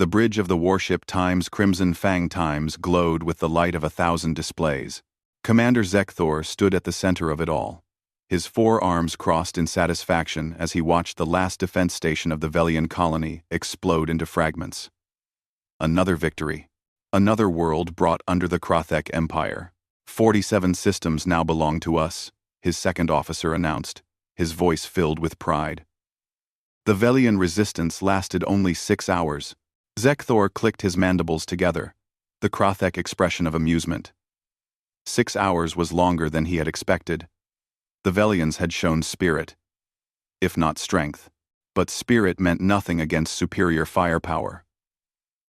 The bridge of the warship Times Crimson Fang Times glowed with the light of 1,000 displays. Commander Zekthor stood at the center of it all. His forearms crossed in satisfaction as he watched the last defense station of the Velian colony explode into fragments. Another victory. Another world brought under the Krothek Empire. 47 systems now belong to us, his second officer announced, his voice filled with pride. The Velian resistance lasted only 6 hours. Zekthor clicked his mandibles together, the Krothek expression of amusement. 6 hours was longer than he had expected. The Velians had shown spirit, if not strength, but spirit meant nothing against superior firepower.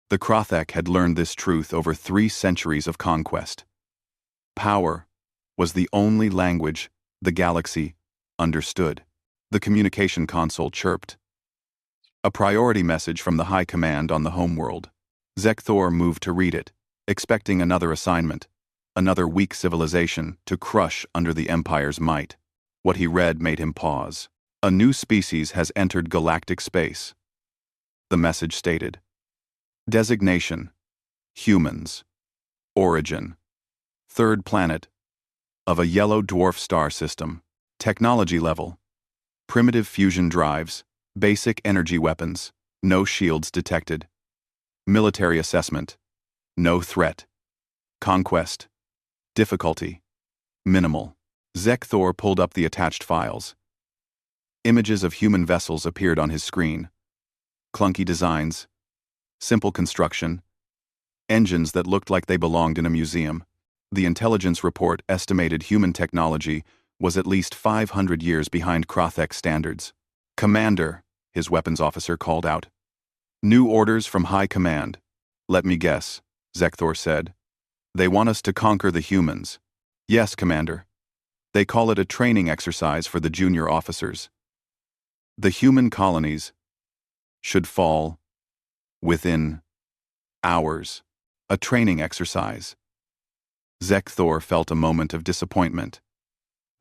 The Krothek had learned this truth over 3 centuries of conquest. Power was the only language the galaxy understood. The communication console chirped. A priority message from the High Command on the homeworld. Zekthor moved to read it, expecting another assignment, another weak civilization to crush under the Empire's might. What he read made him pause. A new species has entered galactic space. The message stated. Designation: humans. Origin: third planet of a yellow dwarf star system. Technology level: primitive fusion drives, basic energy weapons, no shields detected. Military assessment: no threat. Conquest: difficulty: minimal. Zekthor pulled up the attached files. Images of human vessels appeared on his screen. Clunky designs, simple construction, engines that looked like they belonged in a museum. The intelligence report estimated human technology was at least 500 years behind Krothek standards. Commander, his weapons officer called out. New orders from High Command. Let me guess, Zekthor said. They want us to conquer the humans. Yes, Commander. They call it a training exercise for the junior officers. The human colonies should fall within hours. A training exercise. Zekthor felt a moment of disappointment.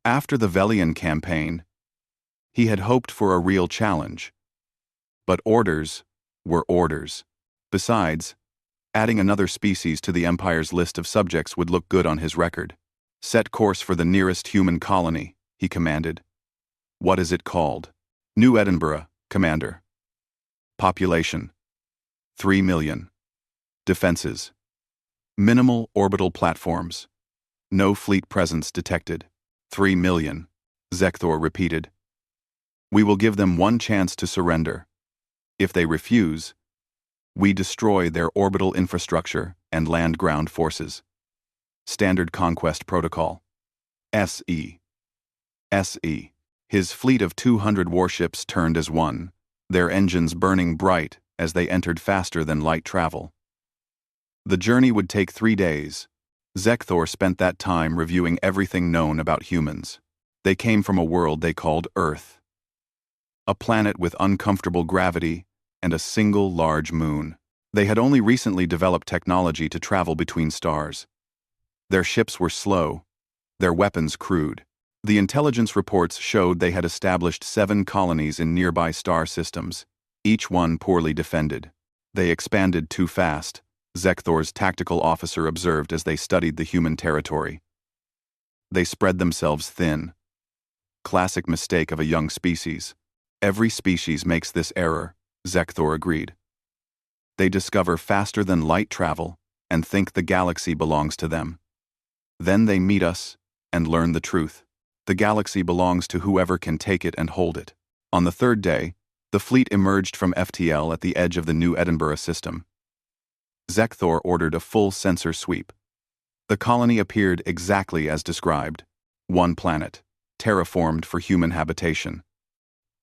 After the Velian campaign, he had hoped for a real challenge. But orders were orders. Besides, adding another species to the Empire's list of subjects would look good on his record. Set course for the nearest human colony, he commanded. What is it called? New Edinburgh, Commander. Population: 3 million. Defenses: minimal orbital platforms. No fleet presence detected. 3 million, Zekthor repeated. We will give them one chance to surrender. If they refuse, we destroy their orbital infrastructure and land-ground forces. Standard Conquest Protocol. SE. SE. His fleet of 200 warships turned as one, their engines burning bright as they entered faster than light travel. The journey would take 3 days. Zekthor spent that time reviewing everything known about humans. They came from a world they called Earth. A planet with uncomfortable gravity and a single large moon. They had only recently developed technology to travel between stars. Their ships were slow, their weapons crude. The intelligence reports showed they had established 7 colonies in nearby star systems, each one poorly defended. They expanded too fast, Zekthor's tactical officer observed as they studied the human territory. They spread themselves thin. Classic mistake of a young species. Every species makes this error, Zekthor agreed. They discover faster than light travel and think the galaxy belongs to them. Then they meet us and learn the truth. The galaxy belongs to whoever can take it and hold it. On the 3rd day, the fleet emerged from FTL at the edge of the New Edinburgh system. Zekthor ordered a full sensor sweep. The colony appeared exactly as described. One planet, terraformed for human habitation.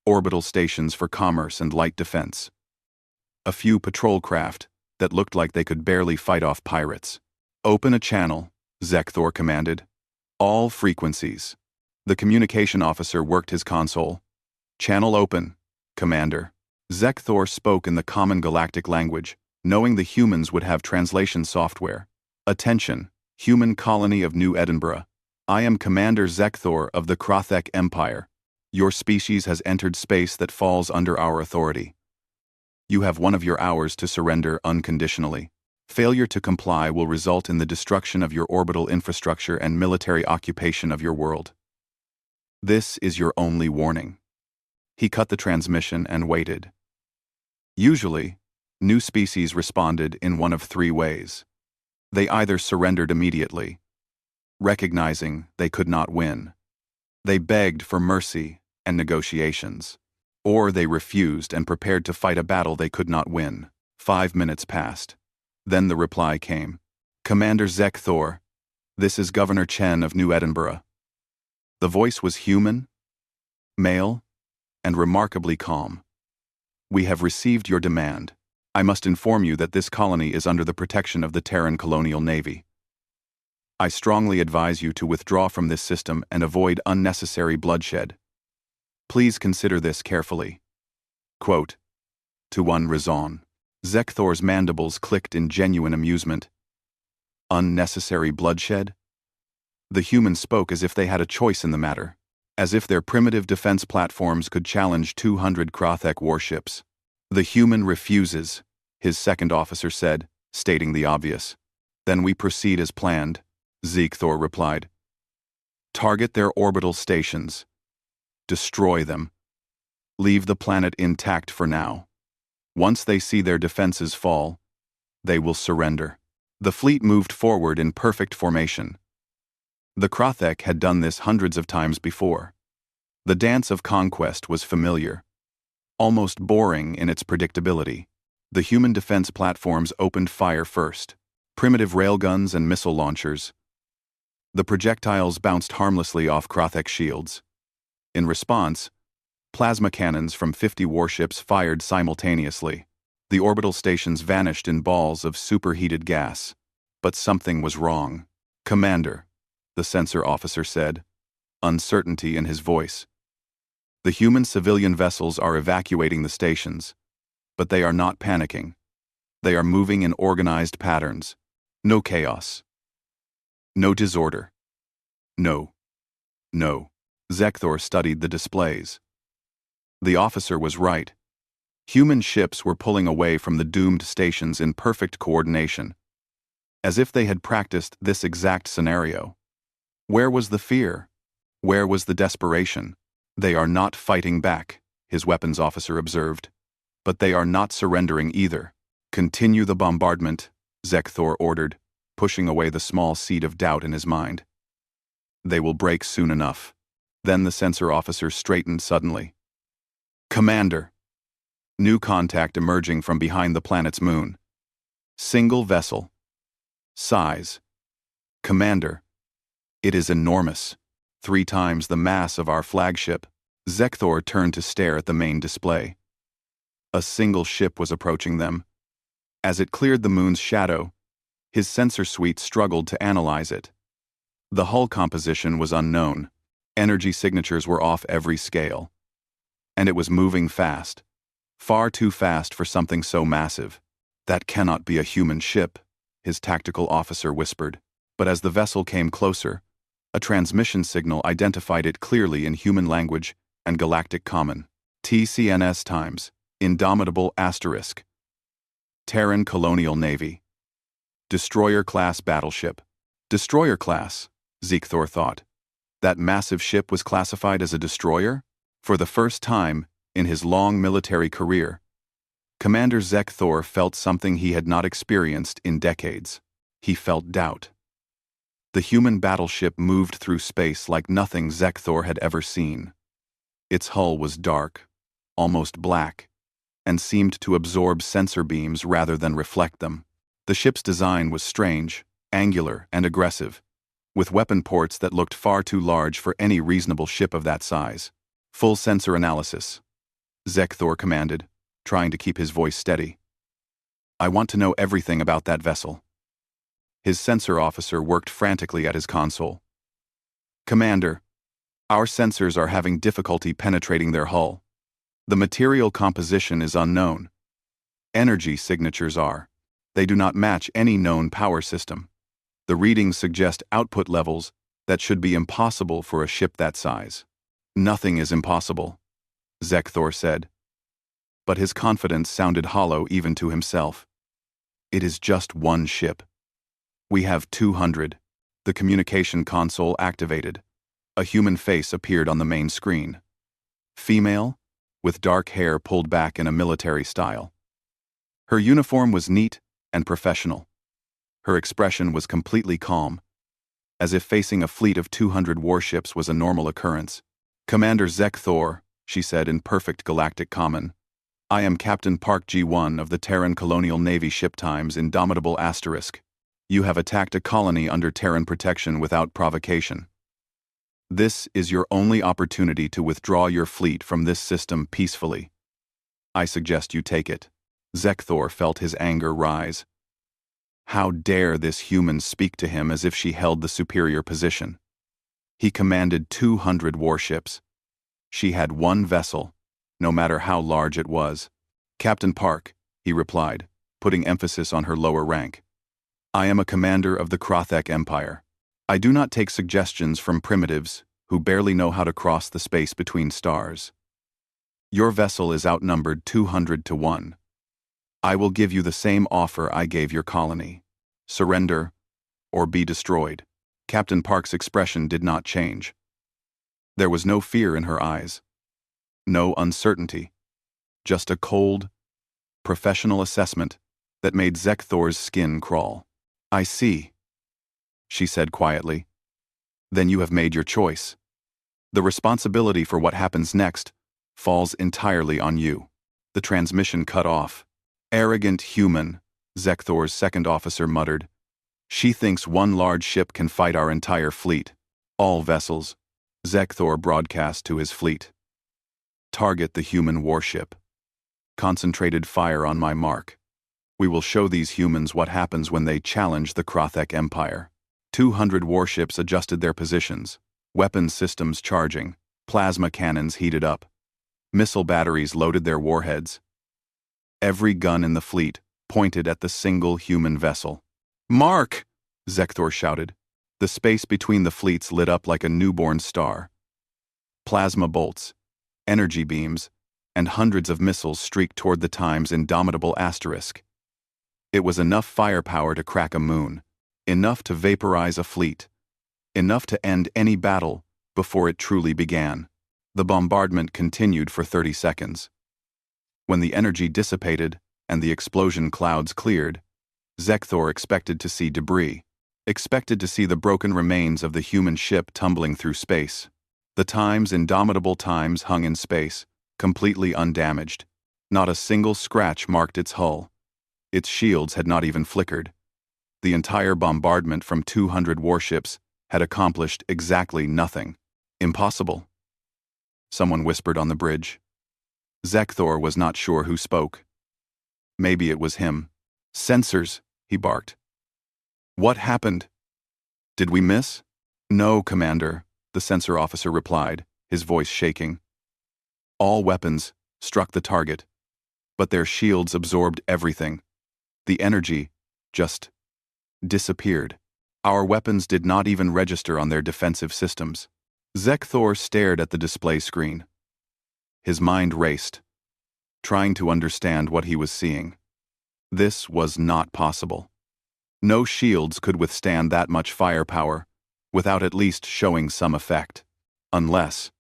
Orbital stations for commerce and light defense. A few patrol craft that looked like they could barely fight off pirates. Open a channel, Zekthor commanded. All frequencies. The communication officer worked his console. Channel open, Commander. Zekthor spoke in the common galactic language, knowing the humans would have translation software. Attention, human colony of New Edinburgh. I am Commander Zekthor of the Krothek Empire. Your species has entered space that falls under our authority. You have 1 hour to surrender unconditionally. Failure to comply will result in the destruction of your orbital infrastructure and military occupation of your world. This is your only warning. He cut the transmission and waited. Usually, new species responded in one of 3 ways. They either surrendered immediately, recognizing they could not win. They begged for mercy and negotiations. Or they refused and prepared to fight a battle they could not win. 5 minutes passed. Then the reply came. Commander Zek Thor, this is Governor Chen of New Edinburgh. The voice was human, male, and remarkably calm. We have received your demand. I must inform you that this colony is under the protection of the Terran Colonial Navy. I strongly advise you to withdraw from this system and avoid unnecessary bloodshed. Please consider this carefully. Quote, to one Razon. Zekthor's mandibles clicked in genuine amusement. Unnecessary bloodshed? The humans spoke as if they had a choice in the matter, as if their primitive defense platforms could challenge 200 Krothek warships. The human refuses, his second officer said, stating the obvious. Then we proceed as planned, Zekthor replied. Target their orbital stations. Destroy them. Leave the planet intact for now. Once they see their defenses fall, they will surrender. The fleet moved forward in perfect formation. The Krothek had done this hundreds of times before. The dance of conquest was familiar, almost boring in its predictability. The human defense platforms opened fire first, primitive railguns and missile launchers. The projectiles bounced harmlessly off Krothek shields. In response, plasma cannons from 50 warships fired simultaneously. The orbital stations vanished in balls of superheated gas. But something was wrong. Commander, the sensor officer said, uncertainty in his voice. The human civilian vessels are evacuating the stations, but they are not panicking. They are moving in organized patterns. No chaos. No disorder. No. Zekthor studied the displays. The officer was right. Human ships were pulling away from the doomed stations in perfect coordination, as if they had practiced this exact scenario. Where was the fear? Where was the desperation? They are not fighting back, his weapons officer observed. But they are not surrendering either. Continue the bombardment, Zekthor ordered, pushing away the small seed of doubt in his mind. They will break soon enough. Then the sensor officer straightened suddenly. Commander! New contact emerging from behind the planet's moon. Single vessel. Size. Commander. It is enormous. 3 times the mass of our flagship. Zekthor turned to stare at the main display. A single ship was approaching them. As it cleared the moon's shadow, his sensor suite struggled to analyze it. The hull composition was unknown. Energy signatures were off every scale. And it was moving fast. Far too fast for something so massive. That cannot be a human ship, his tactical officer whispered. But as the vessel came closer, a transmission signal identified it clearly in human language and galactic common. TCNS times, Indomitable Asterisk. Terran Colonial Navy. Destroyer-class battleship. Destroyer-class, Zekthor thought. That massive ship was classified as a destroyer? For the first time in his long military career, Commander Zekthor felt something he had not experienced in decades. He felt doubt. The human battleship moved through space like nothing Zekthor had ever seen. Its hull was dark, almost black, and seemed to absorb sensor beams rather than reflect them. The ship's design was strange, angular, and aggressive, with weapon ports that looked far too large for any reasonable ship of that size. Full sensor analysis, Zekthor commanded, trying to keep his voice steady. I want to know everything about that vessel. His sensor officer worked frantically at his console. Commander, our sensors are having difficulty penetrating their hull. The material composition is unknown. Energy signatures are. They do not match any known power system. The readings suggest output levels that should be impossible for a ship that size. Nothing is impossible, Zekthor said. but his confidence sounded hollow even to himself. It is just one ship. We have 200. The communication console activated. A human face appeared on the main screen. Female, with dark hair pulled back in a military style. Her uniform was neat and professional. Her expression was completely calm, as if facing a fleet of 200 warships was a normal occurrence. "Commander Zek Thor," she said in perfect galactic common. "I am Captain Park G1 of the Terran Colonial Navy Ship Times Indomitable Asterisk. You have attacked a colony under Terran protection without provocation. This is your only opportunity to withdraw your fleet from this system peacefully. I suggest you take it." Zek Thor felt his anger rise. How dare this human speak to him as if she held the superior position? He commanded 200 warships. She had one vessel, no matter how large it was. "Captain Park," he replied, putting emphasis on her lower rank. "I am a commander of the Krothek Empire. I do not take suggestions from primitives who barely know how to cross the space between stars. Your vessel is outnumbered 200 to 1. I will give you the same offer I gave your colony. Surrender, or be destroyed." Captain Park's expression did not change. There was no fear in her eyes. No uncertainty. Just a cold, professional assessment that made Zek Thor's skin crawl. "I see," she said quietly. "Then you have made your choice. The responsibility for what happens next falls entirely on you." The transmission cut off. "Arrogant human," Zek Thor's second officer muttered. "She thinks one large ship can fight our entire fleet. All vessels," Zek Thor broadcast to his fleet. "Target the human warship. Concentrated fire on my mark. We will show these humans what happens when they challenge the Krothek Empire." 200 warships adjusted their positions, weapons systems charging, plasma cannons heated up. Missile batteries loaded their warheads. Every gun in the fleet pointed at the single human vessel. "Mark!" Zek Thor shouted. The space between the fleets lit up like a newborn star. Plasma bolts, energy beams, and hundreds of missiles streaked toward the Time's indomitable asterisk. It was enough firepower to crack a moon, enough to vaporize a fleet, enough to end any battle before it truly began. The bombardment continued for 30 seconds. When the energy dissipated and the explosion clouds cleared, Zek Thor expected to see debris, expected to see the broken remains of the human ship tumbling through space. The Time's indomitable Times hung in space, completely undamaged. Not a single scratch marked its hull. Its shields had not even flickered. The entire bombardment from 200 warships had accomplished exactly nothing. "Impossible," someone whispered on the bridge. Zek Thor was not sure who spoke. Maybe it was him. "Sensors," he barked. "What happened? Did we miss?" "No, Commander," the sensor officer replied, his voice shaking. "All weapons struck the target, but their shields absorbed everything. The energy just disappeared. Our weapons did not even register on their defensive systems." Zek Thor stared at the display screen. His mind raced, trying to understand what he was seeing. This was not possible. No shields could withstand that much firepower without at least showing some effect. Unless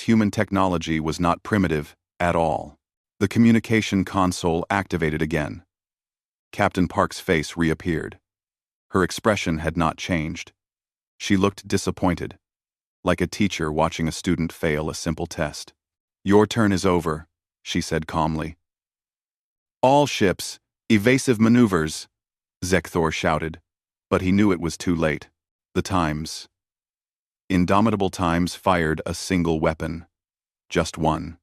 human technology was not primitive at all. The communication console activated again. Captain Park's face reappeared. Her expression had not changed. She looked disappointed, like a teacher watching a student fail a simple test. "Your turn is over," she said calmly. "All ships, evasive maneuvers," Zek Thor shouted, but he knew it was too late. The Times. Indomitable Times fired a single weapon. Just one.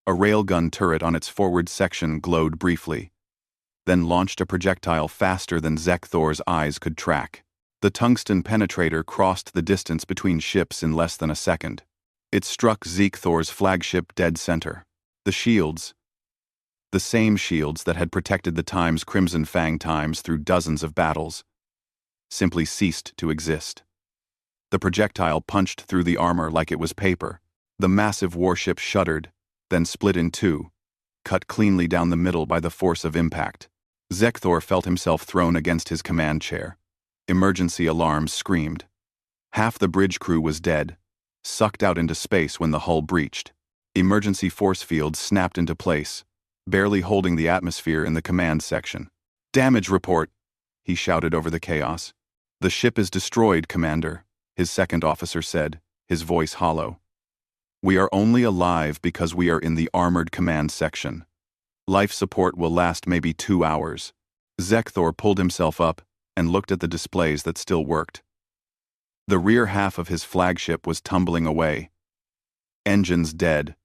A railgun turret on its forward section glowed briefly, then launched a projectile faster than Zek Thor's eyes could track. The tungsten penetrator crossed the distance between ships in less than a second. It struck Zeke Thor's flagship dead center. The shields, the same shields that had protected the Time's Crimson Fang Times through dozens of battles, simply ceased to exist. The projectile punched through the armor like it was paper. The massive warship shuddered, then split in two, cut cleanly down the middle by the force of impact. Zekthor felt himself thrown against his command chair. Emergency alarms screamed. Half the bridge crew was dead, sucked out into space when the hull breached. Emergency force fields snapped into place, barely holding the atmosphere in the command section. "Damage report," he shouted over the chaos. "The ship is destroyed, Commander," his second officer said, his voice hollow. "We are only alive because we are in the armored command section. Life support will last maybe 2 hours." Zekthor pulled himself up and looked at the displays that still worked. The rear half of his flagship was tumbling away. Engines dead.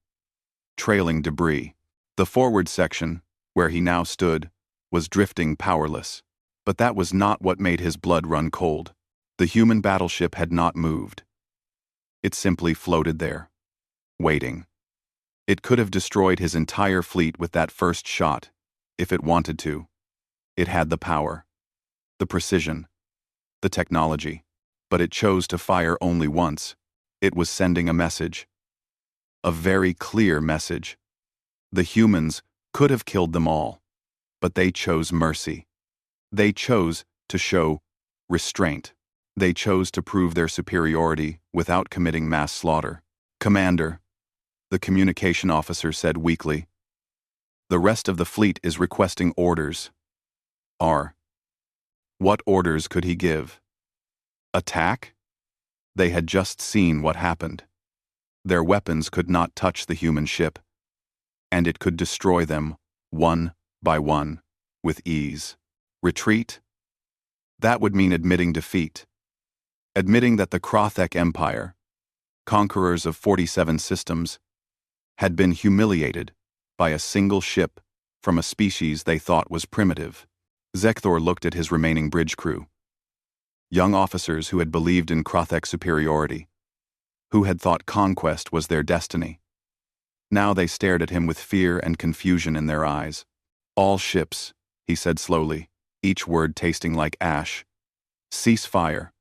Trailing debris. The forward section, where he now stood, was drifting powerless. But that was not what made his blood run cold. The human battleship had not moved. It simply floated there, waiting. It could have destroyed his entire fleet with that first shot, if it wanted to. It had the power, the precision, the technology. But it chose to fire only once. It was sending a message. A very clear message. The humans could have killed them all, but they chose mercy. They chose to show restraint. They chose to prove their superiority without committing mass slaughter. "Commander," the communication officer said weakly, "the rest of the fleet is requesting orders." What orders could he give? Attack? They had just seen what happened. Their weapons could not touch the human ship, and it could destroy them, one by one, with ease. Retreat? That would mean admitting defeat. Admitting that the Krothek Empire, conquerors of 47 systems, had been humiliated by a single ship from a species they thought was primitive. Zekthor looked at his remaining bridge crew. Young officers who had believed in Krothek superiority, who had thought conquest was their destiny. Now they stared at him with fear and confusion in their eyes. "All ships," he said slowly, each word tasting like ash, "cease fire.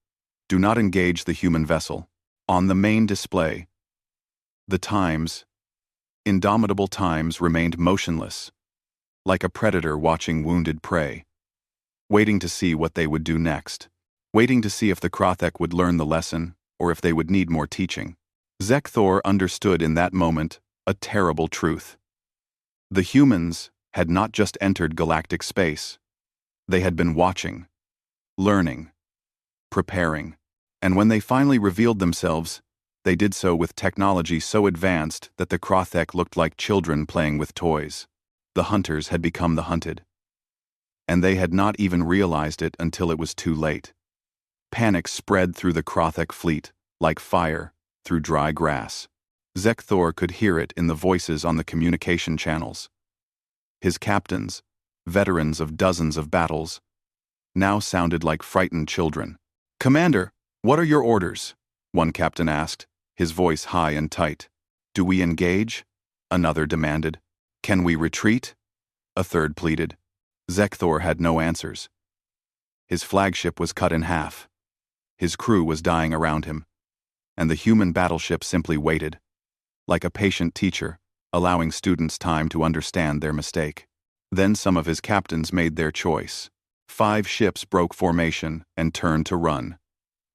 Do not engage the human vessel." On the main display, the Times, indomitable Times, remained motionless, like a predator watching wounded prey, waiting to see what they would do next. Waiting to see if the Krothek would learn the lesson, or if they would need more teaching. Zekthor understood in that moment a terrible truth. The humans had not just entered galactic space. They had been watching, learning, preparing. And when they finally revealed themselves, they did so with technology so advanced that the Krothek looked like children playing with toys. The hunters had become the hunted. And they had not even realized it until it was too late. Panic spread through the Krothek fleet, like fire through dry grass. Zekthor could hear it in the voices on the communication channels. His captains, veterans of dozens of battles, now sounded like frightened children. "Commander, what are your orders?" one captain asked, his voice high and tight. "Do we engage?" another demanded. "Can we retreat?" a third pleaded. Zekthor had no answers. His flagship was cut in half. His crew was dying around him, and the human battleship simply waited, like a patient teacher, allowing students time to understand their mistake. Then some of his captains made their choice. 5 ships broke formation and turned to run,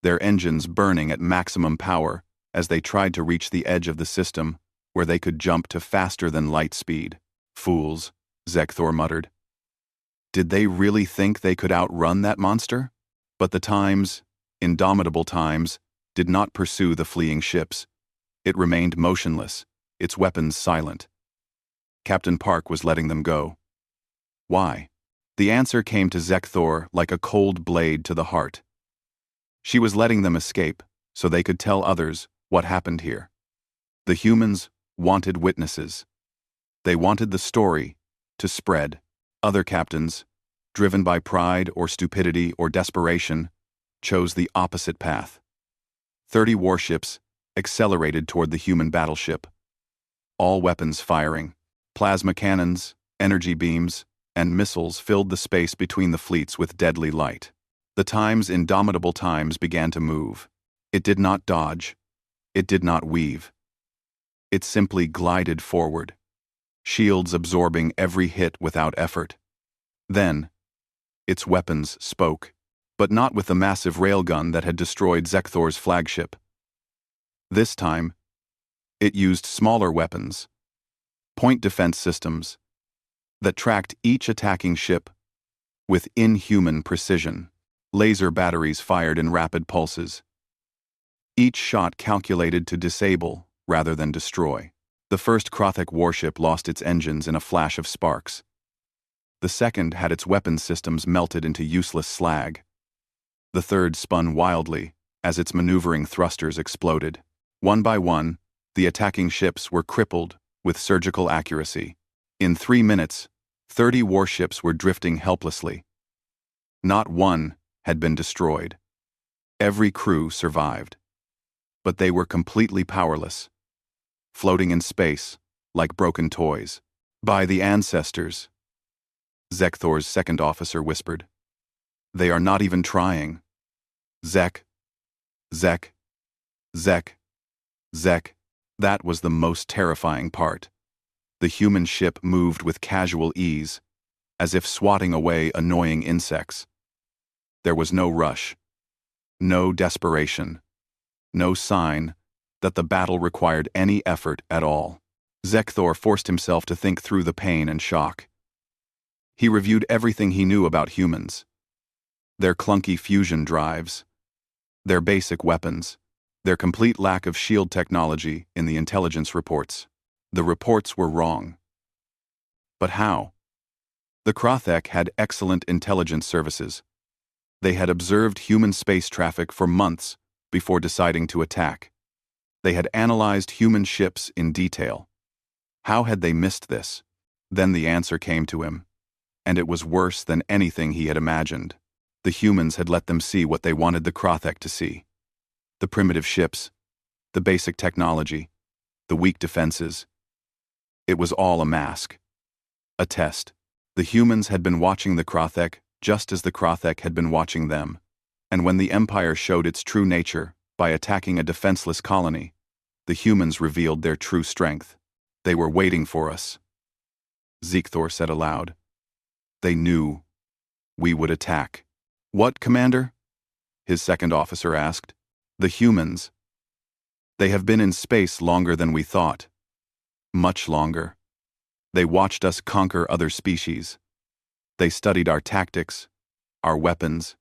their engines burning at maximum power as they tried to reach the edge of the system where they could jump to faster than light speed. "Fools," Zekthor muttered. Did they really think they could outrun that monster? But the Times, indomitable Times, did not pursue the fleeing ships. It remained motionless, its weapons silent. Captain Park was letting them go. Why? The answer came to Zekthor like a cold blade to the heart. She was letting them escape so they could tell others what happened here. The humans wanted witnesses. They wanted the story to spread. Other captains, driven by pride or stupidity or desperation, chose the opposite path. 30 warships accelerated toward the human battleship. All weapons firing. Plasma cannons, energy beams, and missiles filled the space between the fleets with deadly light. The Times, indomitable Times, began to move. It did not dodge. It did not weave. It simply glided forward. shields absorbing every hit without effort. Then, its weapons spoke, but not with the massive railgun that had destroyed Zekthor's flagship. This time, it used smaller weapons, point defense systems, that tracked each attacking ship with inhuman precision. Laser batteries fired in rapid pulses, each shot calculated to disable rather than destroy. The first Krothek warship lost its engines in a flash of sparks. The second had its weapons systems melted into useless slag. The third spun wildly as its maneuvering thrusters exploded. One by one, the attacking ships were crippled with surgical accuracy. In 3 minutes, 30 warships were drifting helplessly. Not one had been destroyed. Every crew survived. But they were completely powerless, floating in space like broken toys. By the ancestors, Zekthor's second officer whispered. They are not even trying. Zek, Zek, Zek, Zek. That was the most terrifying part. The human ship moved with casual ease, as if swatting away annoying insects. There was no rush, no desperation, no sign that the battle required any effort at all. Zekthor forced himself to think through the pain and shock. He reviewed everything he knew about humans. Their clunky fusion drives, their basic weapons, their complete lack of shield technology in the intelligence reports. The reports were wrong. But how? The Krothek had excellent intelligence services. They had observed human space traffic for months before deciding to attack. They had analyzed human ships in detail. How had they missed this? Then the answer came to him, and it was worse than anything he had imagined. The humans had let them see what they wanted the Krothek to see. The primitive ships, the basic technology, the weak defenses. It was all a mask. A test. The humans had been watching the Krothek just as the Krothek had been watching them, and when the Empire showed its true nature by attacking a defenseless colony, the humans revealed their true strength. They were waiting for us. Zekthor said aloud. They knew we would attack. What, Commander? His second officer asked. The humans. They have been in space longer than we thought. Much longer. They watched us conquer other species. They studied our tactics, our weapons,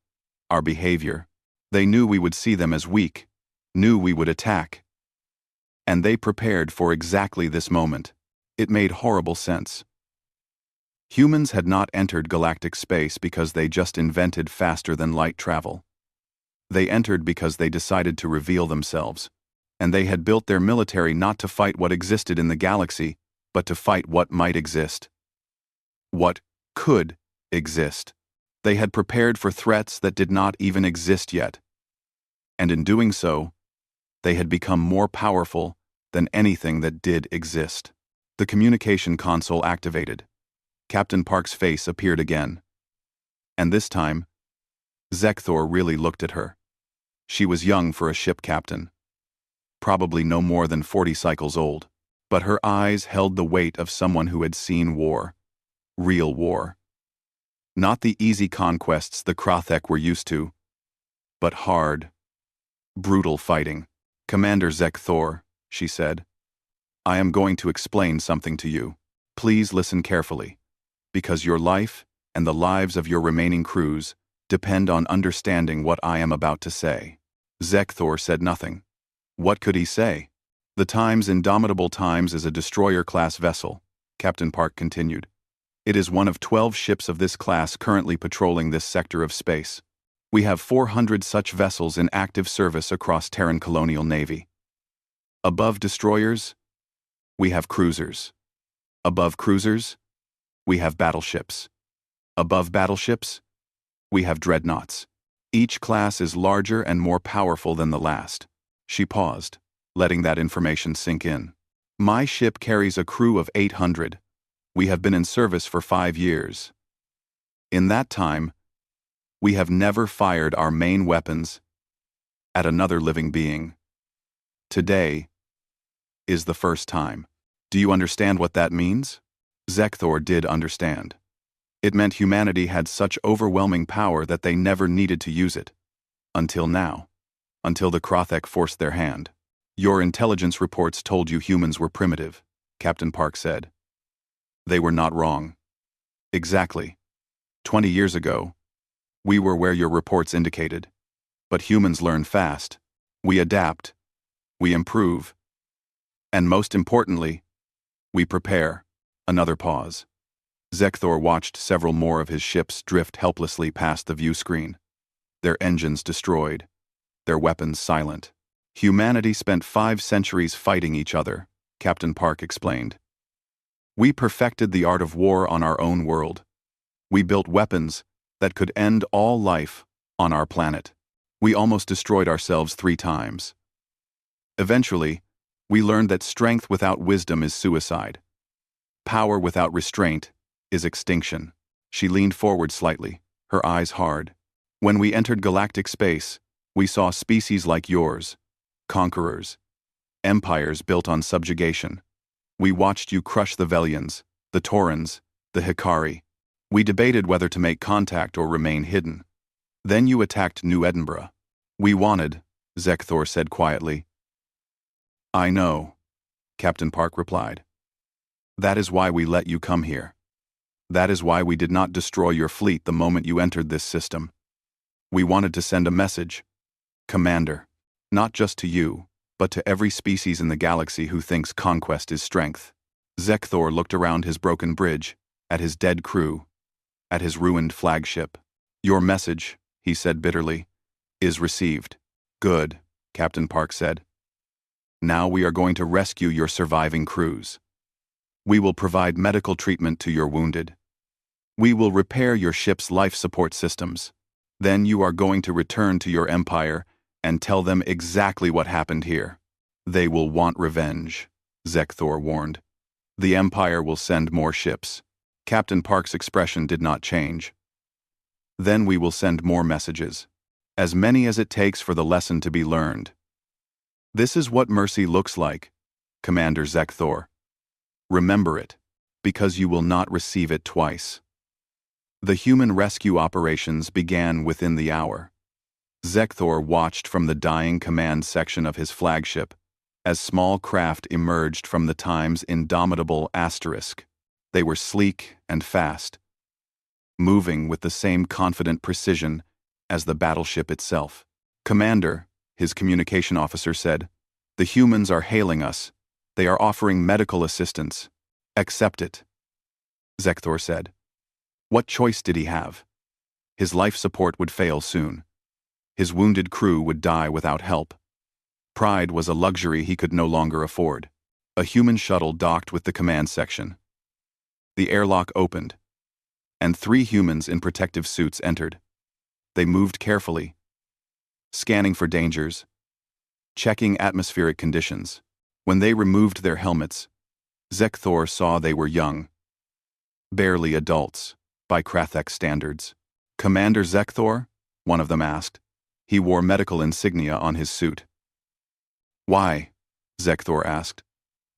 our behavior. They knew we would see them as weak, knew we would attack. And they prepared for exactly this moment. It made horrible sense. Humans had not entered galactic space because they just invented faster-than-light travel. They entered because they decided to reveal themselves, and they had built their military not to fight what existed in the galaxy, but to fight what might exist. What could exist. They had prepared for threats that did not even exist yet. And in doing so, they had become more powerful than anything that did exist. The communication console activated. Captain Park's face appeared again. And this time, Zekthor really looked at her. She was young for a ship captain, probably no more than 40 cycles old, but her eyes held the weight of someone who had seen war. Real war. Not the easy conquests the Krothek were used to, but hard, brutal fighting. Commander Zekthor, she said, I am going to explain something to you. Please listen carefully, because your life and the lives of your remaining crews depend on understanding what I am about to say. Zekthor said nothing. What could he say? The Times Indomitable Times is a destroyer-class vessel, Captain Park continued. It is one of 12 ships of this class currently patrolling this sector of space. We have 400 such vessels in active service across Terran colonial navy. Above destroyers, we have cruisers. Above cruisers, we have battleships. Above battleships, we have dreadnoughts. Each class is larger and more powerful than the last. She paused, letting that information sink in. My ship carries a crew of 800. We have been in service for 5 years. In that time, we have never fired our main weapons at another living being. Today is the first time. Do you understand what that means? Zekthor did understand. It meant humanity had such overwhelming power that they never needed to use it. Until now. Until the Krothek forced their hand. Your intelligence reports told you humans were primitive, Captain Park said. They were not wrong. Exactly. 20 years ago, we were where your reports indicated. But humans learn fast. We adapt. We improve. And most importantly, we prepare. Another pause. Zekthor watched several more of his ships drift helplessly past the view screen. Their engines destroyed. Their weapons silent. Humanity spent 5 centuries fighting each other, Captain Park explained. We perfected the art of war on our own world. We built weapons that could end all life on our planet. We almost destroyed ourselves 3 times. Eventually, we learned that strength without wisdom is suicide. Power without restraint is extinction. She leaned forward slightly, her eyes hard. When we entered galactic space, we saw species like yours, conquerors, empires built on subjugation. We watched you crush the Velians, the Taurans, the Hikari. We debated whether to make contact or remain hidden. Then you attacked New Edinburgh. We wanted, Zekthor said quietly. I know, Captain Park replied. That is why we let you come here. That is why we did not destroy your fleet the moment you entered this system. We wanted to send a message, Commander, not just to you, but to every species in the galaxy who thinks conquest is strength. Zekthor looked around his broken bridge, at his dead crew, at his ruined flagship. Your message, he said bitterly, is received. Good, Captain Park said. Now we are going to rescue your surviving crews. We will provide medical treatment to your wounded. We will repair your ship's life support systems. Then you are going to return to your empire and tell them exactly what happened here. They will want revenge, Zekthor warned. The Empire will send more ships. Captain Park's expression did not change. Then we will send more messages. As many as it takes for the lesson to be learned. This is what mercy looks like, Commander Zekthor. Remember it, because you will not receive it twice. The human rescue operations began within the hour. Zekthor watched from the dying command section of his flagship as small craft emerged from the Time's indomitable asterisk. They were sleek and fast, moving with the same confident precision as the battleship itself. Commander, his communication officer said, the humans are hailing us. They are offering medical assistance. Accept it. Zekthor said. What choice did he have? His life support would fail soon. His wounded crew would die without help. Pride was a luxury he could no longer afford. A human shuttle docked with the command section. The airlock opened, and 3 humans in protective suits entered. They moved carefully, scanning for dangers, checking atmospheric conditions. When they removed their helmets, Zekthor saw they were young, barely adults, by Krothek standards. Commander Zekthor? One of them asked. He wore medical insignia on his suit. Why? Zekthor asked.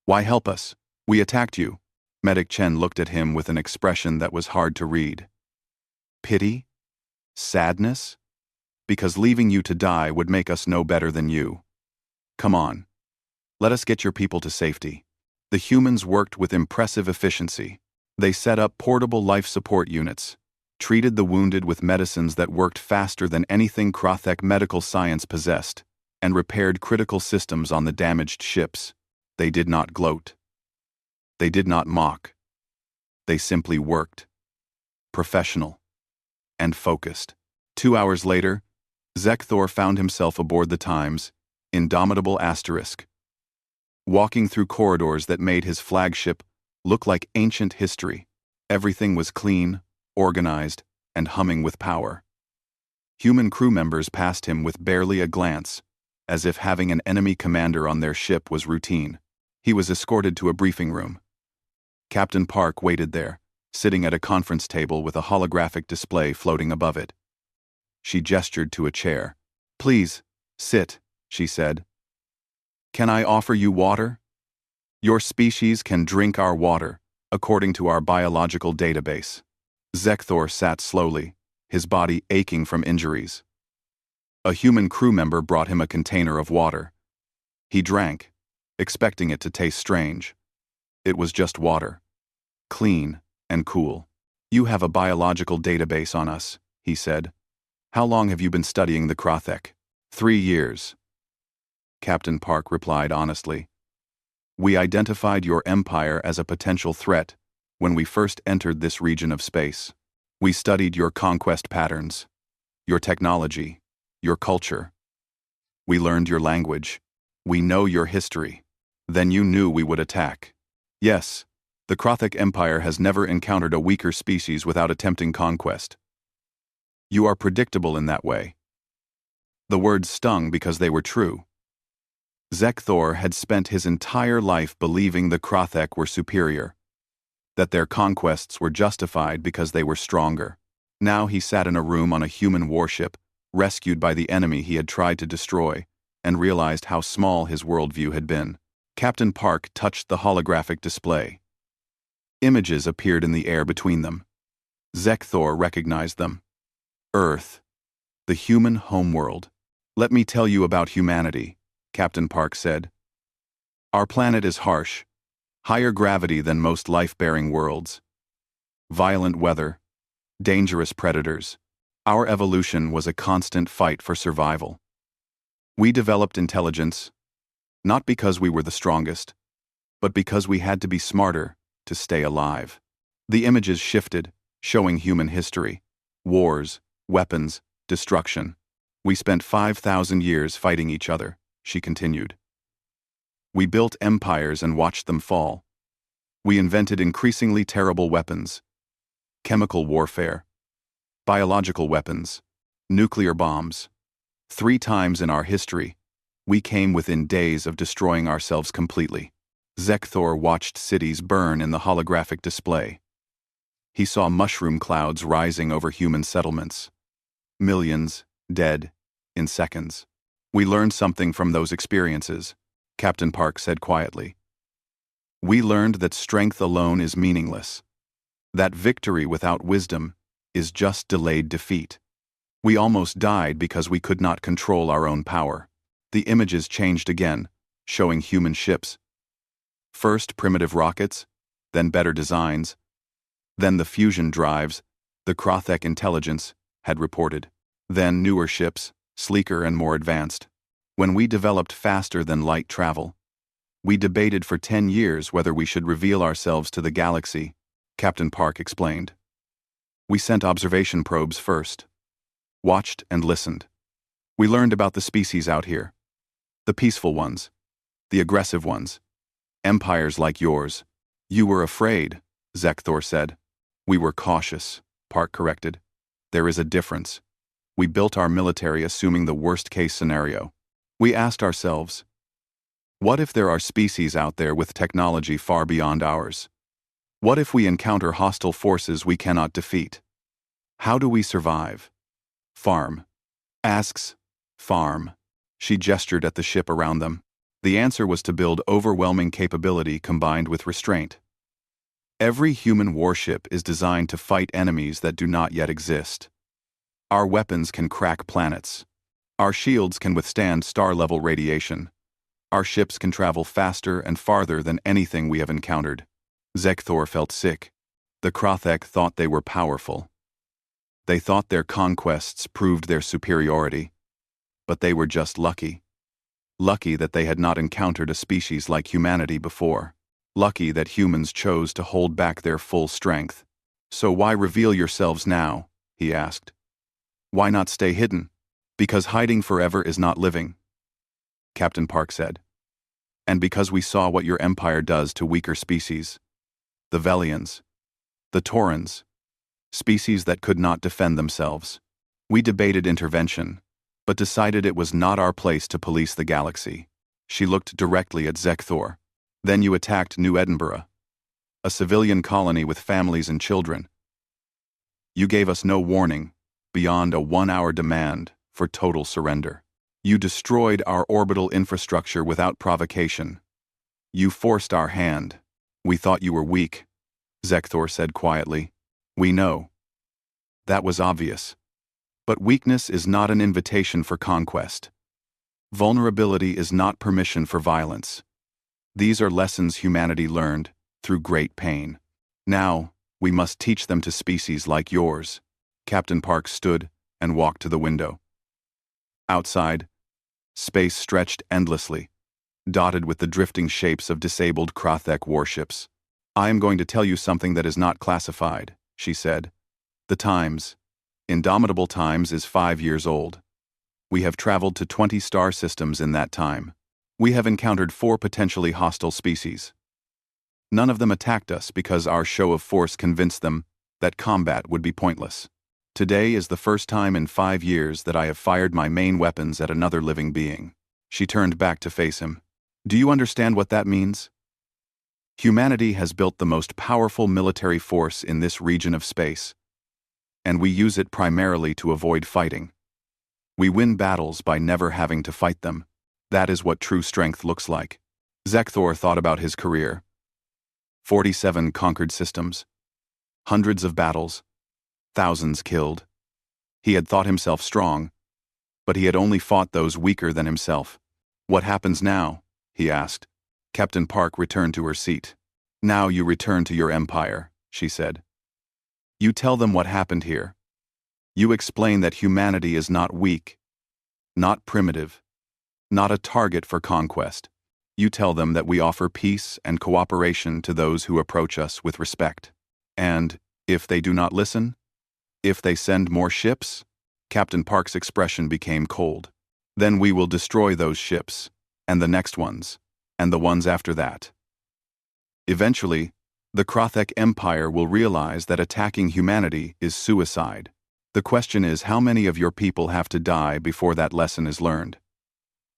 Why help us? We attacked you. Medic Chen looked at him with an expression that was hard to read. Pity? Sadness? Because leaving you to die would make us no better than you. Come on. Let us get your people to safety. The humans worked with impressive efficiency. They set up portable life support units, treated the wounded with medicines that worked faster than anything Krothek medical science possessed, and repaired critical systems on the damaged ships. They did not gloat. They did not mock. They simply worked. Professional. And focused. 2 hours later, Zekthor found himself aboard the Time's indomitable asterisk, walking through corridors that made his flagship look like ancient history. Everything was clean, organized, and humming with power. Human crew members passed him with barely a glance, as if having an enemy commander on their ship was routine. He was escorted to a briefing room. Captain Park waited there, sitting at a conference table with a holographic display floating above it. She gestured to a chair. Please, sit, she said. Can I offer you water? Your species can drink our water, according to our biological database. Zekthor sat slowly, his body aching from injuries. A human crew member brought him a container of water. He drank, expecting it to taste strange. It was just water. Clean and cool. "You have a biological database on us," he said. "How long have you been studying the Krothek?" 3 years. Captain Park replied honestly. "We identified your empire as a potential threat when we first entered this region of space. We studied your conquest patterns, your technology, your culture. We learned your language. We know your history. Then you knew we would attack. Yes, the Krothek Empire has never encountered a weaker species without attempting conquest. You are predictable in that way." The words stung because they were true. Zekthor had spent his entire life believing the Krothek were superior, that their conquests were justified because they were stronger. Now he sat in a room on a human warship, rescued by the enemy he had tried to destroy, and realized how small his worldview had been. Captain Park touched the holographic display. Images appeared in the air between them. Zekthor recognized them. Earth, the human homeworld. "Let me tell you about humanity," Captain Park said. "Our planet is harsh, higher gravity than most life-bearing worlds. Violent weather, dangerous predators. Our evolution was a constant fight for survival. We developed intelligence, not because we were the strongest, but because we had to be smarter to stay alive." The images shifted, showing human history. Wars, weapons, destruction. "We spent 5,000 years fighting each other," she continued. "We built empires and watched them fall. We invented increasingly terrible weapons. Chemical warfare, biological weapons, nuclear bombs. 3 times in our history, we came within days of destroying ourselves completely." Zekthor watched cities burn in the holographic display. He saw mushroom clouds rising over human settlements. Millions dead in seconds. "We learned something from those experiences," Captain Park said quietly. "We learned that strength alone is meaningless, that victory without wisdom is just delayed defeat. We almost died because we could not control our own power." The images changed again, showing human ships. First primitive rockets, then better designs, then the fusion drives the Krothek intelligence had reported. Then newer ships, sleeker and more advanced. "When we developed faster than light travel, we debated for 10 years whether we should reveal ourselves to the galaxy," Captain Park explained. "We sent observation probes first, watched and listened. We learned about the species out here. The peaceful ones, the aggressive ones, empires like yours." "You were afraid," Zekthor said. "We were cautious," Park corrected. "There is a difference. We built our military assuming the worst-case scenario. We asked ourselves, what if there are species out there with technology far beyond ours? What if we encounter hostile forces we cannot defeat? How do we survive?" "Farm." "Asks, farm." She gestured at the ship around them. The answer was to build overwhelming capability combined with restraint. Every human warship is designed to fight enemies that do not yet exist. Our weapons can crack planets. Our shields can withstand star-level radiation. Our ships can travel faster and farther than anything we have encountered. Zekthor felt sick. The Krothek thought they were powerful. They thought their conquests proved their superiority. But they were just lucky. Lucky that they had not encountered a species like humanity before. Lucky that humans chose to hold back their full strength. "So why reveal yourselves now?" he asked. "Why not stay hidden?" "Because hiding forever is not living," Captain Park said. "And because we saw what your empire does to weaker species. The Velians, the Taurans, species that could not defend themselves. We debated intervention, but decided it was not our place to police the galaxy." She looked directly at Zekthor. "Then you attacked New Edinburgh, a civilian colony with families and children. You gave us no warning, beyond a 1-hour demand for total surrender. You destroyed our orbital infrastructure without provocation. You forced our hand. We thought you were weak, Zekthor said quietly. We know. That was obvious. But weakness is not an invitation for conquest. Vulnerability is not permission for violence. These are lessons humanity learned through great pain. Now, we must teach them to species like yours. Captain Park stood and walked to the window. Outside, space stretched endlessly, dotted with the drifting shapes of disabled Krothek warships. I am going to tell you something that is not classified, she said. The Times, Indomitable Times, is 5 years old. We have traveled to 20 star systems in that time. We have encountered 4 potentially hostile species. None of them attacked us because our show of force convinced them that combat would be pointless. Today is the first time in 5 years that I have fired my main weapons at another living being. She turned back to face him. Do you understand what that means? Humanity has built the most powerful military force in this region of space, and we use it primarily to avoid fighting. We win battles by never having to fight them. That is what true strength looks like. Zekthor thought about his career. 47 conquered systems, hundreds of battles, thousands killed. He had thought himself strong, but he had only fought those weaker than himself. What happens now? He asked. Captain Park returned to her seat. Now you return to your empire, she said. You tell them what happened here. You explain that humanity is not weak, not primitive, not a target for conquest. You tell them that we offer peace and cooperation to those who approach us with respect. And, if they do not listen, if they send more ships, Captain Park's expression became cold. Then we will destroy those ships, and the next ones, and the ones after that. Eventually, the Krothek Empire will realize that attacking humanity is suicide. The question is how many of your people have to die before that lesson is learned.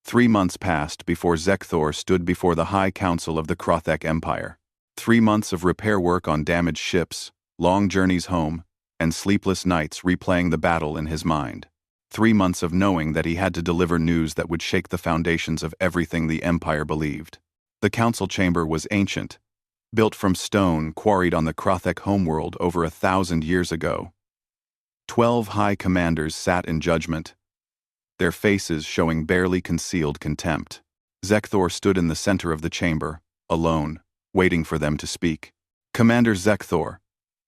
3 months passed before Zekthor stood before the High Council of the Krothek Empire. 3 months of repair work on damaged ships, long journeys home, and sleepless nights replaying the battle in his mind. 3 months of knowing that he had to deliver news that would shake the foundations of everything the Empire believed. The council chamber was ancient, built from stone quarried on the Krothek homeworld over 1,000 years ago. 12 high commanders sat in judgment, their faces showing barely concealed contempt. Zekthor stood in the center of the chamber, alone, waiting for them to speak. Commander Zekthor,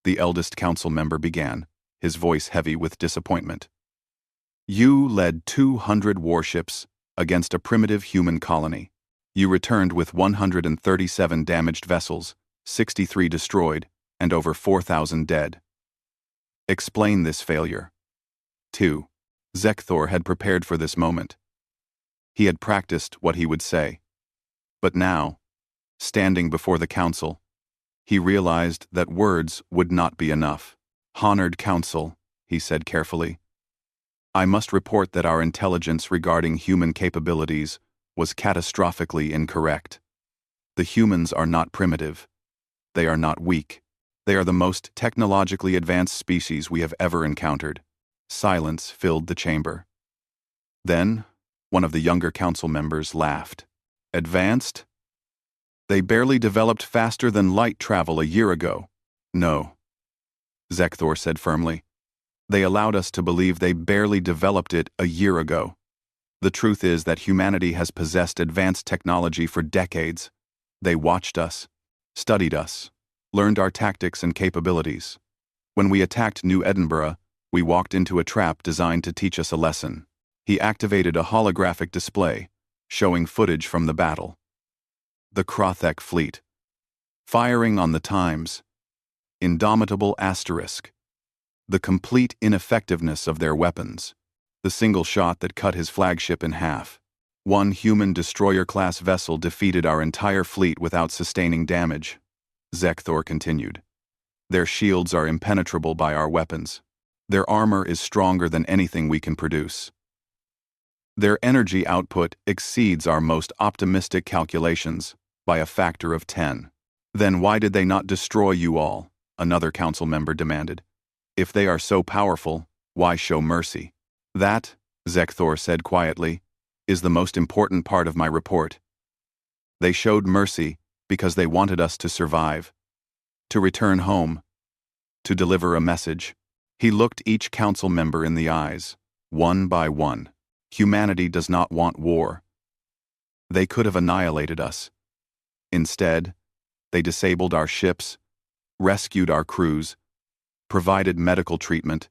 the eldest council member began, his voice heavy with disappointment. You led 200 warships against a primitive human colony. You returned with 137 damaged vessels, 63 destroyed, and over 4,000 dead. Explain this failure. 2. Zekthor had prepared for this moment. He had practiced what he would say. But now, standing before the council, he realized that words would not be enough. Honored council, he said carefully. I must report that our intelligence regarding human capabilities was catastrophically incorrect. The humans are not primitive. They are not weak. They are the most technologically advanced species we have ever encountered. Silence filled the chamber. Then, one of the younger council members laughed. Advanced? They barely developed faster than light travel a year ago. No, Zekthor said firmly. They allowed us to believe they barely developed it a year ago. The truth is that humanity has possessed advanced technology for decades. They watched us, studied us, learned our tactics and capabilities. When we attacked New Edinburgh, we walked into a trap designed to teach us a lesson. He activated a holographic display, showing footage from the battle. The Krothek fleet. Firing on the Times. Indomitable asterisk. The complete ineffectiveness of their weapons. The single shot that cut his flagship in half. One human destroyer-class vessel defeated our entire fleet without sustaining damage. Zekthor continued. Their shields are impenetrable by our weapons. Their armor is stronger than anything we can produce. Their energy output exceeds our most optimistic calculations by a factor of 10. Then why did they not destroy you all? Another council member demanded. If they are so powerful, why show mercy? That, Zekthor said quietly, is the most important part of my report. They showed mercy because they wanted us to survive. To return home. To deliver a message. He looked each council member in the eyes, one by one. Humanity does not want war. They could have annihilated us. Instead, they disabled our ships, rescued our crews, provided medical treatment,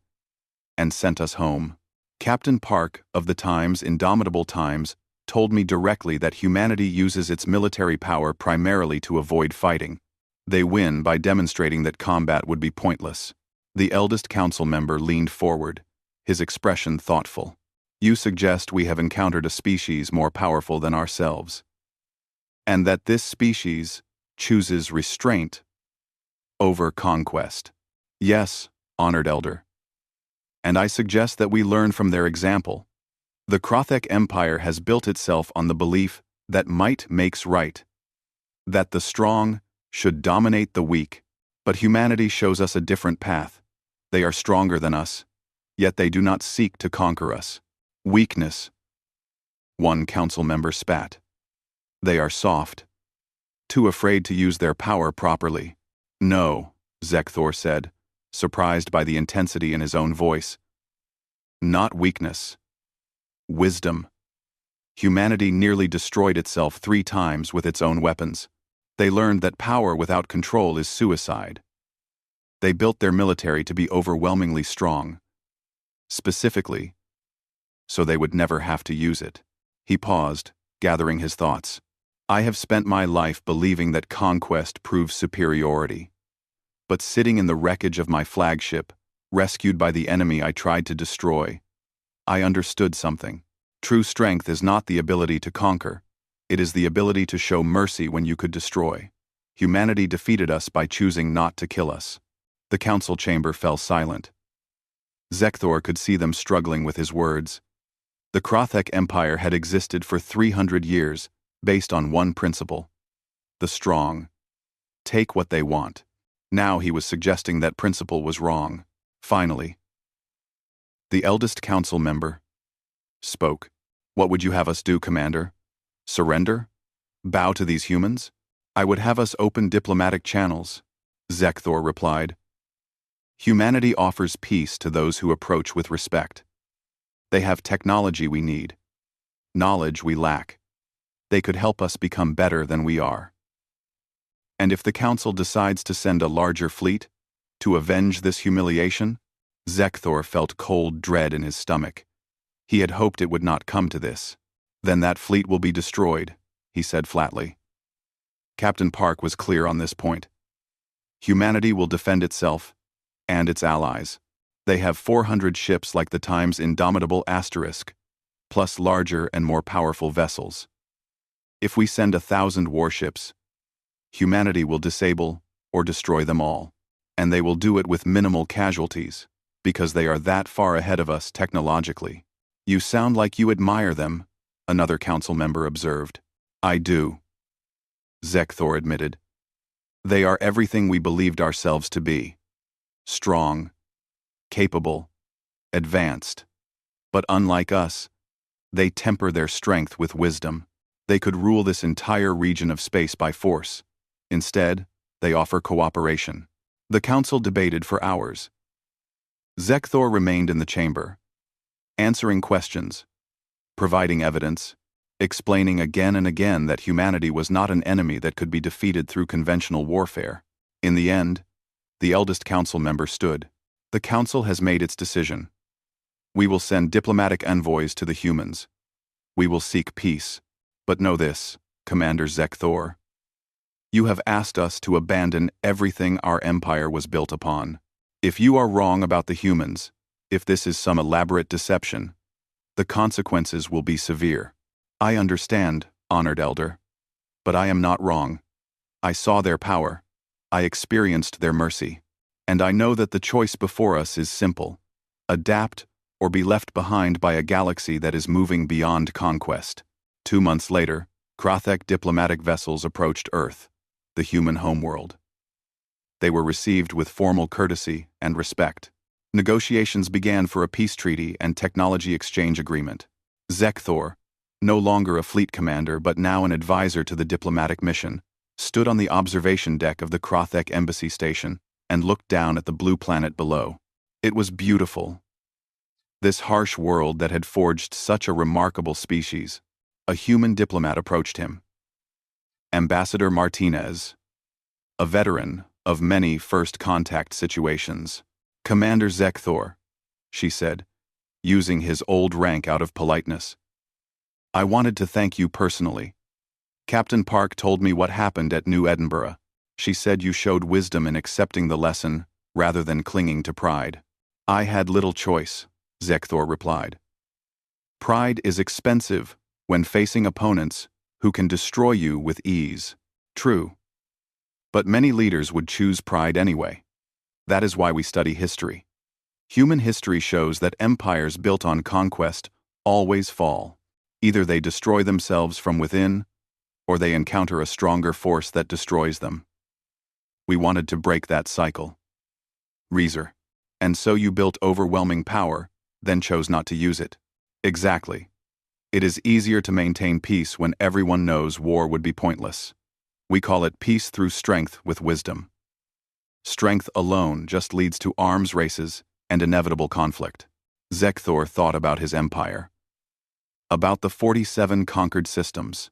and sent us home. Captain Park of the Times Indomitable Times told me directly that humanity uses its military power primarily to avoid fighting. They win by demonstrating that combat would be pointless. The eldest council member leaned forward, his expression thoughtful. You suggest we have encountered a species more powerful than ourselves, and that this species chooses restraint over conquest. Yes, honored elder. And I suggest that we learn from their example. The Krothek Empire has built itself on the belief that might makes right, that the strong should dominate the weak, but humanity shows us a different path. They are stronger than us, yet they do not seek to conquer us. Weakness. One council member spat. They are soft, too afraid to use their power properly. No, Zekthor said, surprised by the intensity in his own voice. Not weakness. Wisdom. Humanity nearly destroyed itself 3 times with its own weapons. They learned that power without control is suicide. They built their military to be overwhelmingly strong, specifically, so they would never have to use it. He paused, gathering his thoughts. I have spent my life believing that conquest proves superiority. But sitting in the wreckage of my flagship, rescued by the enemy I tried to destroy, I understood something. True strength is not the ability to conquer. It is the ability to show mercy when you could destroy. Humanity defeated us by choosing not to kill us. The council chamber fell silent. Zekthor could see them struggling with his words. The Krothek Empire had existed for 300 years, based on one principle. The strong take what they want. Now he was suggesting that principle was wrong. Finally, the eldest council member spoke. What would you have us do, Commander? Surrender? Bow to these humans? I would have us open diplomatic channels, Zekthor replied. Humanity offers peace to those who approach with respect. They have technology we need, knowledge we lack. They could help us become better than we are. And if the Council decides to send a larger fleet to avenge this humiliation, Zekthor felt cold dread in his stomach. He had hoped it would not come to this. Then that fleet will be destroyed, he said flatly. Captain Park was clear on this point. Humanity will defend itself and its allies. They have 400 ships like the Times Indomitable Asterisk, plus larger and more powerful vessels. If we send 1,000 warships, humanity will disable or destroy them all, and they will do it with minimal casualties, because they are that far ahead of us technologically. You sound like you admire them, another council member observed. I do, Zekthor admitted. They are everything we believed ourselves to be. Strong, capable, advanced. But unlike us, they temper their strength with wisdom. They could rule this entire region of space by force. Instead, they offer cooperation. The council debated for hours. Zekthor remained in the chamber, answering questions, providing evidence, explaining again and again that humanity was not an enemy that could be defeated through conventional warfare. In the end, the eldest council member stood. The council has made its decision. We will send diplomatic envoys to the humans. We will seek peace. But know this, Commander Zekthor. You have asked us to abandon everything our empire was built upon. If you are wrong about the humans, if this is some elaborate deception, the consequences will be severe. I understand, honored elder. But I am not wrong. I saw their power. I experienced their mercy. And I know that the choice before us is simple. Adapt or be left behind by a galaxy that is moving beyond conquest. 2 months later, Krothek diplomatic vessels approached Earth, the human homeworld. They were received with formal courtesy and respect. Negotiations began for a peace treaty and technology exchange agreement. Zekthor, no longer a fleet commander but now an advisor to the diplomatic mission, stood on the observation deck of the Krothek Embassy Station and looked down at the blue planet below. It was beautiful. This harsh world that had forged such a remarkable species. A human diplomat approached him. Ambassador Martinez, a veteran of many first contact situations. Commander Zekthor, she said, using his old rank out of politeness. I wanted to thank you personally. Captain Park told me what happened at New Edinburgh. She said you showed wisdom in accepting the lesson rather than clinging to pride. I had little choice, Zekthor replied. Pride is expensive when facing opponents who can destroy you with ease. True. But many leaders would choose pride anyway. That is why we study history. Human history shows that empires built on conquest always fall. Either they destroy themselves from within, or they encounter a stronger force that destroys them. We wanted to break that cycle. Reezer. And so you built overwhelming power, then chose not to use it. Exactly. It is easier to maintain peace when everyone knows war would be pointless. We call it peace through strength with wisdom. Strength alone just leads to arms races and inevitable conflict. Zekthor thought about his empire. About the 47 conquered systems.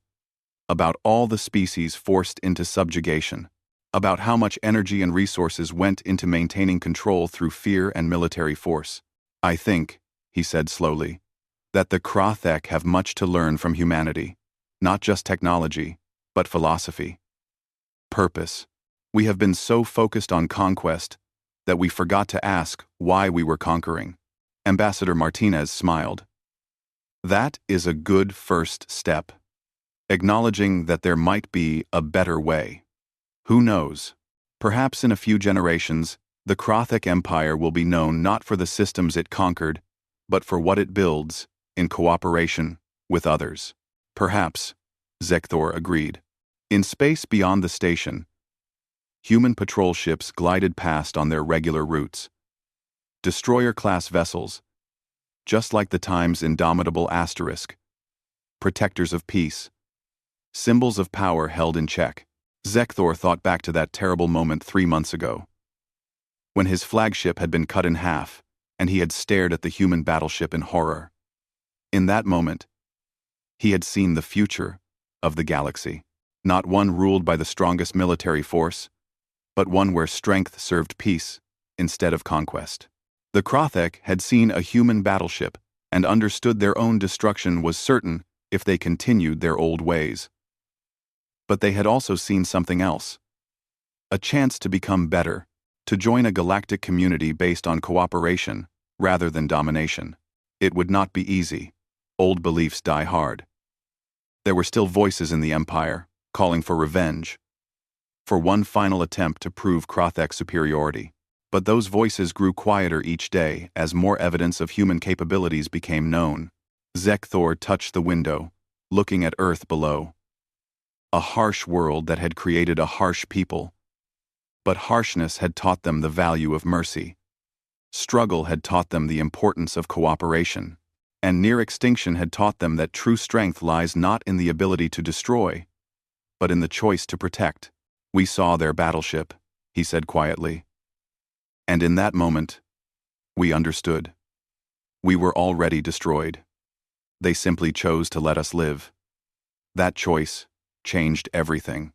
About all the species forced into subjugation. About how much energy and resources went into maintaining control through fear and military force. I think, he said slowly, that the Krothek have much to learn from humanity. Not just technology, but philosophy. Purpose. We have been so focused on conquest that we forgot to ask why we were conquering. Ambassador Martinez smiled. That is a good first step. Acknowledging that there might be a better way. Who knows? Perhaps in a few generations, the Krothek Empire will be known not for the systems it conquered, but for what it builds in cooperation with others. Perhaps, Zekthor agreed. In space beyond the station, human patrol ships glided past on their regular routes. Destroyer-class vessels, just like the Time's indomitable asterisk, protectors of peace, symbols of power held in check. Zekthor thought back to that terrible moment 3 months ago, when his flagship had been cut in half, and he had stared at the human battleship in horror. In that moment, he had seen the future of the galaxy, not one ruled by the strongest military force, but one where strength served peace instead of conquest. The Krothek had seen a human battleship and understood their own destruction was certain if they continued their old ways. But they had also seen something else. A chance to become better, to join a galactic community based on cooperation rather than domination. It would not be easy. Old beliefs die hard. There were still voices in the Empire, calling for revenge, for one final attempt to prove Krothek's superiority. But those voices grew quieter each day as more evidence of human capabilities became known. Zekthor touched the window, looking at Earth below. A harsh world that had created a harsh people. But harshness had taught them the value of mercy. Struggle had taught them the importance of cooperation. And near extinction had taught them that true strength lies not in the ability to destroy, but in the choice to protect. We saw their battleship, he said quietly. And in that moment, we understood. We were already destroyed. They simply chose to let us live. That choice changed everything.